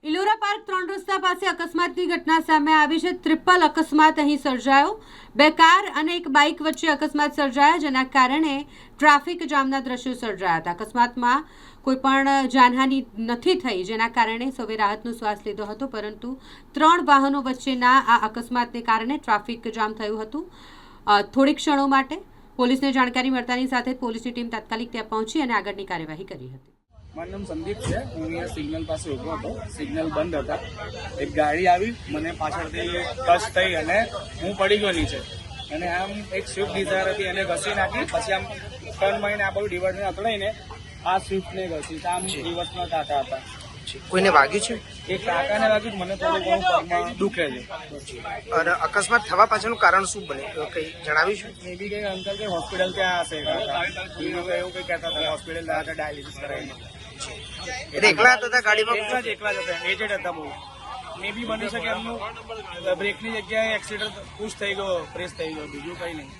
Ellora park 3 રસ્તા પાસે અકસ્માતની ઘટના સામે આવી છે। ટ્રિપલ અકસ્માત અહીં સર્જાયો। બે કાર અને એક બાઇક વચ્ચે અકસ્માત સર્જાયા, જેના કારણે ટ્રાફિક જામના દ્રશ્યો સર્જાયા હતા। અકસ્માતમાં કોઈ પણ જાનહાનિ નથી થઈ, જેના કારણે સૌએ રાહતનો શ્વાસ લીધો હતો, પરંતુ 3 વાહનો વચ્ચેના આ અકસ્માતને કારણે ટ્રાફિક જામ થયું હતું। થોડી ક્ષણો માટે પોલીસને જાણકારી મળતાની સાથે પોલીસની ટીમ તાત્કાલિક ત્યાં પહોંચી અને આગળની કાર્યવાહી કરી હતી। મારું નામ સંદીપ છે। હું અહીંયા સિગ્નલ પાસે ઊભો હતો, સિગ્નલ બંધ હતા, એક ગાડી આવી, મને પાછળથી ટચ થઈ અને હું પડી ગયો નીચે, અને આમ એક સ્વિફ્ટ ડિઝાયર હતી એને ઘસી નાખી, પછી આમ ટર્ન મારીને આ બધું ડિવાઈડરને અથડાઈને આ સ્વિફ્ટને ઘસી, આમ રિવર્સના ટાટા હતા। કોઈને વાગ્યું છે? એક કાકાને વાગ્યું, મને થોડું ઘણું પગમાં દુખે છે। અને અકસ્માત થવા પાછળનું કારણ શું બને, કંઈ જણાવ્યું છે? મે બી કંઈ અંકલ કે હોસ્પિટલ ત્યાં હશે, એવું કંઈ કહેતા હતા, હોસ્પિટલ ગયા હતા ડાયાલિસિસ કરાવીને। એટલે એકલા હતા ગાડીમાં? એકલા જ હતા, એજેડ હતા બહુ। મે બી બની શકે એમનું બ્રેકની જગ્યાએ એક્સિડન્ટ પુશ થઈ ગયો, પ્રેસ થઈ ગયો, બીજું કંઈ નહીં।